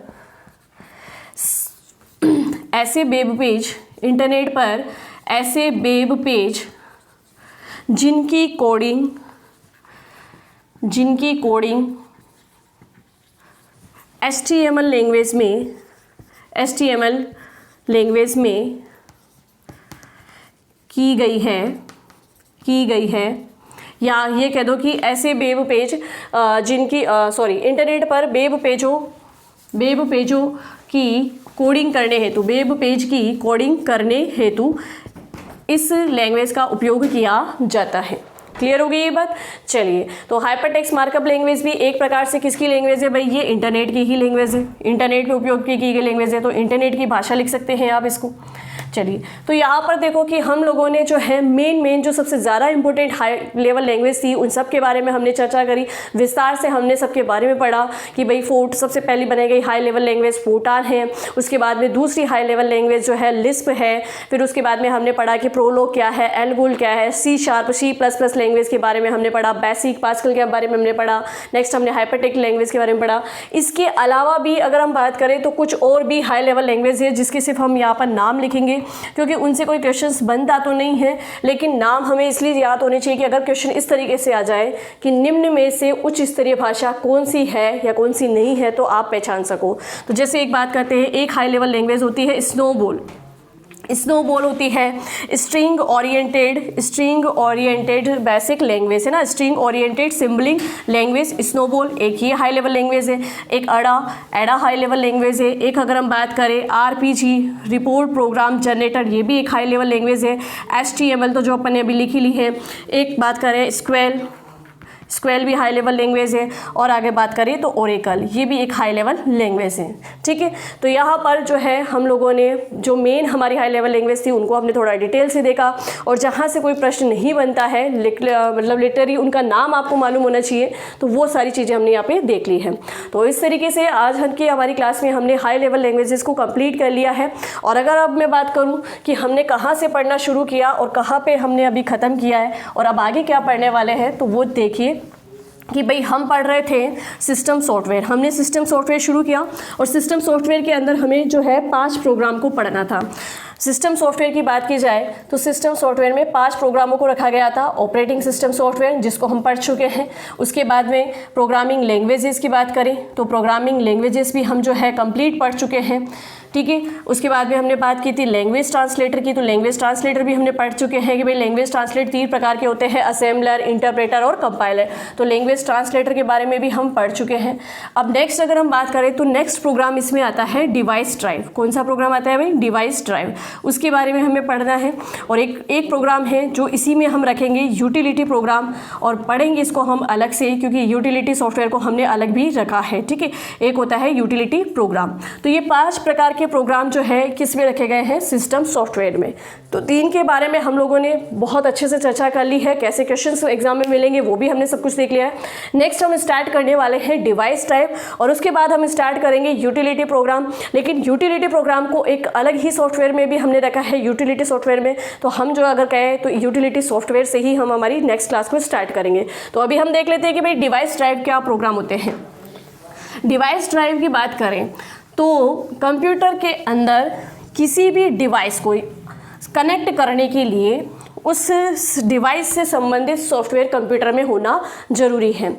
ऐसे वेब पेज, इंटरनेट पर ऐसे वेब पेज जिनकी कोडिंग HTML लैंग्वेज में की गई है, या ये कह दो कि ऐसे वेब पेज इंटरनेट पर वेब पेजों की कोडिंग करने हेतु इस लैंग्वेज का उपयोग किया जाता है। क्लियर हो गई ये बात। चलिए, तो हाइपर टेक्स्ट मार्कअप लैंग्वेज भी एक प्रकार से किसकी लैंग्वेज है भाई, ये इंटरनेट की ही लैंग्वेज है, इंटरनेट पे उपयोग की गई लैंग्वेज है, तो इंटरनेट की भाषा लिख सकते हैं आप इसको। चलिए, तो यहाँ पर देखो कि हम लोगों ने जो है मेन जो सबसे ज़्यादा इंपॉर्टेंट हाई लेवल लैंग्वेज थी उन सब के बारे में हमने चर्चा करी, विस्तार से हमने सबके बारे में पढ़ा कि भाई सबसे पहले बनाई गई हाई लेवल लैंग्वेज फोर्टान है, उसके बाद में दूसरी हाई लेवल लैंग्वेज जो है लिस्प है, फिर उसके बाद में हमने पढ़ा कि प्रोलोग क्या है, एल्गोल क्या है, C# लैंग्वेज के बारे में हमने पढ़ा, बेसिक पास्कल के बारे में हमने पढ़ा, नेक्स्ट हमने हाइपरटेक्स्ट लैंग्वेज के बारे में पढ़ा। इसके अलावा भी अगर हम बात करें तो कुछ और भी हाई लेवल लैंग्वेज है जिसके सिर्फ हम यहाँ पर नाम लिखेंगे, क्योंकि उनसे कोई क्वेश्चंस बनता तो नहीं है, लेकिन नाम हमें इसलिए याद होने चाहिए कि अगर क्वेश्चन इस तरीके से आ जाए कि निम्न में से उच्च स्तरीय भाषा कौन सी है या कौन सी नहीं है, तो आप पहचान सको। तो जैसे एक बात करते हैं, एक हाई लेवल लैंग्वेज होती है स्नोबॉल होती है स्ट्रिंग ओरिएंटेड बेसिक लैंग्वेज है ना, स्ट्रिंग ओरिएंटेड सिम्बलिंग लैंग्वेज स्नोबॉल एक ये हाई लेवल लैंग्वेज है। एक एडा हाई लेवल लैंग्वेज है। एक अगर हम बात करें RPG रिपोर्ट प्रोग्राम जनरेटर, ये भी एक हाई लेवल लैंग्वेज है। HTML तो जो अपन ने अभी लिखी ली है। एक बात करें स्क्वेल भी हाई लेवल लैंग्वेज है, और आगे बात करें तो ओरेकल, ये भी एक हाई लेवल लैंग्वेज है। ठीक है, तो यहाँ पर जो है हम लोगों ने जो मेन हमारी हाई लेवल लैंग्वेज थी उनको हमने थोड़ा डिटेल से देखा, और जहाँ से कोई प्रश्न नहीं बनता है मतलब लिटरली उनका नाम आपको मालूम होना चाहिए, तो वो सारी चीज़ें हमने यहाँ पे देख ली है। तो इस तरीके से आज की हमारी क्लास में हमने हाई लेवल लैंग्वेजेस को कंप्लीट कर लिया है। और अगर अब मैं बात करूँ कि हमने कहाँ से पढ़ना शुरू किया और कहाँ पर हमने अभी ख़त्म किया है और अब आगे क्या पढ़ने वाले हैं, तो वो देखिए कि भाई हम पढ़ रहे थे सिस्टम सॉफ्टवेयर। हमने सिस्टम सॉफ्टवेयर शुरू किया और सिस्टम सॉफ्टवेयर के अंदर हमें जो है 5 प्रोग्राम को पढ़ना था। सिस्टम सॉफ्टवेयर की बात की जाए तो सिस्टम सॉफ्टवेयर में 5 प्रोग्रामों को रखा गया था। ऑपरेटिंग सिस्टम सॉफ्टवेयर जिसको हम पढ़ चुके हैं, उसके बाद में प्रोग्रामिंग लैंग्वेजेस की बात करें तो प्रोग्रामिंग लैंग्वेजेस भी हम जो है कंप्लीट पढ़ चुके हैं। ठीक है, उसके बाद में हमने बात की थी लैंग्वेज ट्रांसलेटर की, तो लैंग्वेज ट्रांसलेटर भी हमने पढ़ चुके हैं कि भाई लैंग्वेज ट्रांसलेट 3 प्रकार के होते हैं, असेंबलर, इंटरप्रेटर और कंपाइलर। तो लैंग्वेज ट्रांसलेटर के बारे में भी हम पढ़ चुके हैं। अब नेक्स्ट अगर हम बात करें तो नेक्स्ट प्रोग्राम इसमें आता है डिवाइस ड्राइव। कौन सा प्रोग्राम आता है भाई? Device drive. उसके बारे में हमें पढ़ना है। और एक प्रोग्राम है जो इसी में हम रखेंगे यूटिलिटी प्रोग्राम, और पढ़ेंगे इसको हम अलग से क्योंकि यूटिलिटी सॉफ्टवेयर को हमने अलग भी रखा है। ठीक है, एक होता है यूटिलिटी प्रोग्राम। तो ये 5 प्रकार के प्रोग्राम जो है किस में रखे गए हैं? सिस्टम सॉफ्टवेयर में। तो 3 के बारे में हम लोगों ने बहुत अच्छे से चर्चा कर ली है, कैसे क्वेश्चंस एग्जाम में मिलेंगे वो भी हमने सब कुछ देख लिया है। नेक्स्ट हम स्टार्ट करने वाले हैं डिवाइस टाइप, और उसके बाद हम स्टार्ट करेंगे यूटिलिटी प्रोग्राम। लेकिन यूटिलिटी प्रोग्राम को एक अलग ही सॉफ्टवेयर में भी हमने रखा है, यूटिलिटी सॉफ्टवेयर में। तो हम जो अगर कहें तो यूटिलिटी सॉफ्टवेयर से ही हम हमारी नेक्स्ट क्लास को स्टार्ट करेंगे। तो अभी हम देख लेते हैं कि भाई डिवाइस ड्राइव क्या प्रोग्राम होते हैं। डिवाइस ड्राइव की बात करें तो कंप्यूटर के अंदर किसी भी डिवाइस को कनेक्ट करने के लिए उस डिवाइस से संबंधित सॉफ्टवेयर कंप्यूटर में होना ज़रूरी है।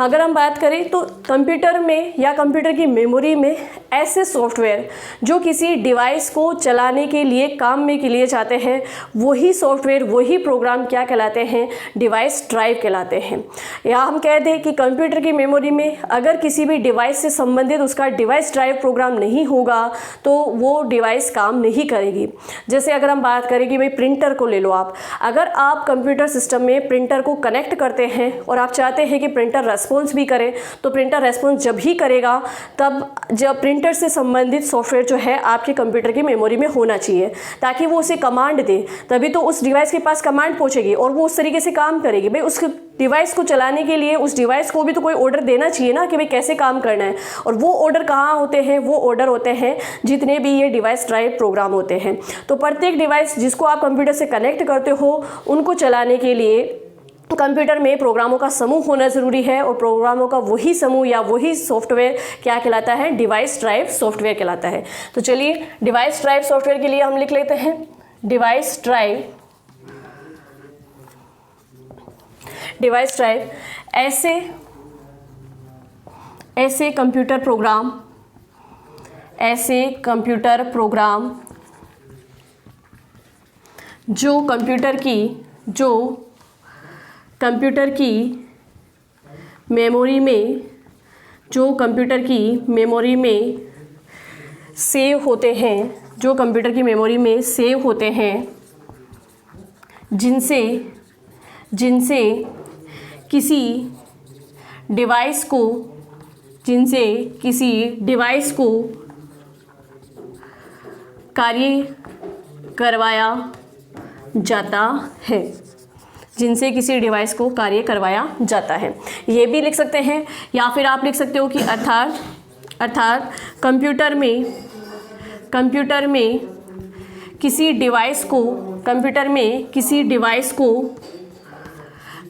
अगर हम बात करें तो कंप्यूटर में या कंप्यूटर की मेमोरी में ऐसे सॉफ्टवेयर जो किसी डिवाइस को चलाने के लिए काम में के लिए जाते हैं, वही सॉफ्टवेयर वही प्रोग्राम क्या कहलाते हैं? डिवाइस ड्राइव कहलाते हैं। या हम कह दें कि कंप्यूटर की मेमोरी में अगर किसी भी डिवाइस से संबंधित उसका डिवाइस ड्राइव प्रोग्राम नहीं होगा तो वो डिवाइस काम नहीं करेगी। जैसे अगर हम बात करें कि भाई प्रिंटर को ले लो आप, अगर आप कंप्यूटर सिस्टम में प्रिंटर को कनेक्ट करते हैं और आप चाहते हैं कि प्रिंटर रेस्पॉन्स भी करे, तो प्रिंटर रेस्पॉन्स जब ही करेगा तब जब प्रिंटर से संबंधित सॉफ्टवेयर जो है आपके कंप्यूटर की मेमोरी में होना चाहिए, ताकि वो उसे कमांड दे, तभी तो उस डिवाइस के पास कमांड पहुंचेगी और वो उस तरीके से काम करेगी। भाई उस डिवाइस को चलाने के लिए उस डिवाइस को भी तो कोई ऑर्डर देना चाहिए ना कि भाई कैसे काम करना है। और वो ऑर्डर कहाँ होते हैं? वो ऑर्डर होते हैं जितने भी ये डिवाइस ड्राइव प्रोग्राम होते हैं। तो प्रत्येक डिवाइस जिसको आप कंप्यूटर से कनेक्ट करते हो उनको चलाने के लिए कंप्यूटर में प्रोग्रामों का समूह होना ज़रूरी है, और प्रोग्रामों का वही समूह या वही सॉफ्टवेयर क्या कहलाता है? डिवाइस ड्राइव सॉफ्टवेयर कहलाता है। तो चलिए डिवाइस ड्राइव सॉफ्टवेयर के लिए हम लिख लेते हैं डिवाइस ड्राइव ऐसे कंप्यूटर प्रोग्राम जो कंप्यूटर की मेमोरी में सेव होते हैं, जिनसे किसी डिवाइस को कार्य करवाया जाता है। ये भी लिख सकते हैं, या फिर आप लिख सकते हो कि अर्थात कंप्यूटर में किसी डिवाइस को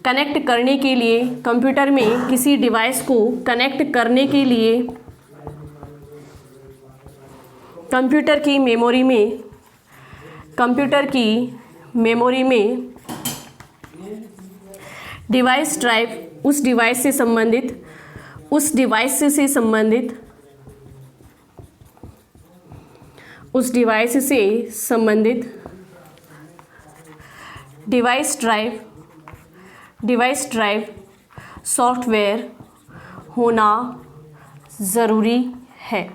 कनेक्ट करने के लिए कंप्यूटर की मेमोरी में डिवाइस ड्राइव उस डिवाइस से संबंधित डिवाइस ड्राइव सॉफ्टवेयर होना ज़रूरी है।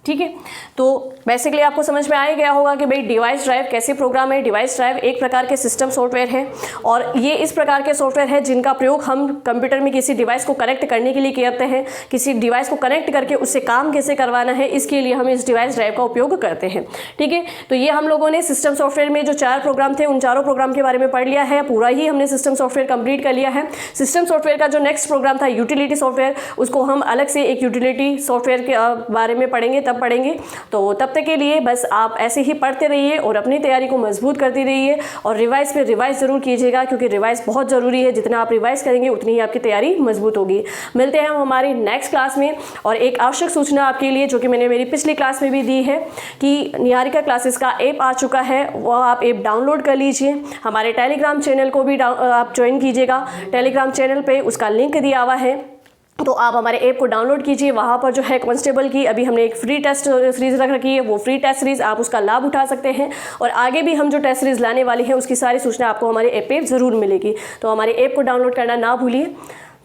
ठीक है, तो बेसिकली आपको समझ में आ ही गया होगा कि भाई डिवाइस ड्राइव कैसे प्रोग्राम है। डिवाइस ड्राइव एक प्रकार के सिस्टम सॉफ्टवेयर है, और ये इस प्रकार के सॉफ्टवेयर है जिनका प्रयोग हम कंप्यूटर में किसी डिवाइस को कनेक्ट करने के लिए करते हैं। किसी डिवाइस को कनेक्ट करके उससे काम कैसे करवाना है, इसके लिए हम इस डिवाइस ड्राइव का उपयोग करते हैं। ठीक है, तो ये हम लोगों ने सिस्टम सॉफ्टवेयर में जो 4 प्रोग्राम थे उन चारों प्रोग्राम के बारे में पढ़ लिया है। पूरा ही हमने सिस्टम सॉफ्टवेयर कंप्लीट कर लिया है। सिस्टम सॉफ्टवेयर का जो नेक्स्ट प्रोग्राम था यूटिलिटी सॉफ्टवेयर, उसको हम अलग से एक यूटिलिटी सॉफ्टवेयर के बारे में पढ़ेंगे, तब पढ़ेंगे। तो तब तक के लिए बस आप ऐसे ही पढ़ते रहिए और अपनी तैयारी को मजबूत करती रहिए, और रिवाइज पे रिवाइज ज़रूर कीजिएगा, क्योंकि रिवाइज बहुत ज़रूरी है। जितना आप रिवाइज करेंगे उतनी ही आपकी तैयारी मजबूत होगी। मिलते हैं हम हमारी नेक्स्ट क्लास में। और एक आवश्यक सूचना आपके लिए, जो कि मैंने मेरी पिछली क्लास में भी दी है, कि निहारिका क्लासेस का ऐप आ चुका है, वह आप ऐप डाउनलोड कर लीजिए। हमारे टेलीग्राम चैनल को भी आप ज्वाइन कीजिएगा। टेलीग्राम चैनल पर उसका लिंक दिया हुआ है, तो आप हमारे ऐप को डाउनलोड कीजिए। वहाँ पर जो है कांस्टेबल की अभी हमने एक फ्री टेस्ट सीरीज़ रख रखी है, वो फ्री टेस्ट सीरीज़ आप उसका लाभ उठा सकते हैं। और आगे भी हम जो टेस्ट सीरीज़ लाने वाली हैं उसकी सारी सूचना आपको हमारे ऐप पे ज़रूर मिलेगी। तो हमारे ऐप को डाउनलोड करना ना भूलिए।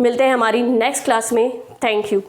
मिलते हैं हमारी नेक्स्ट क्लास में। Thank you.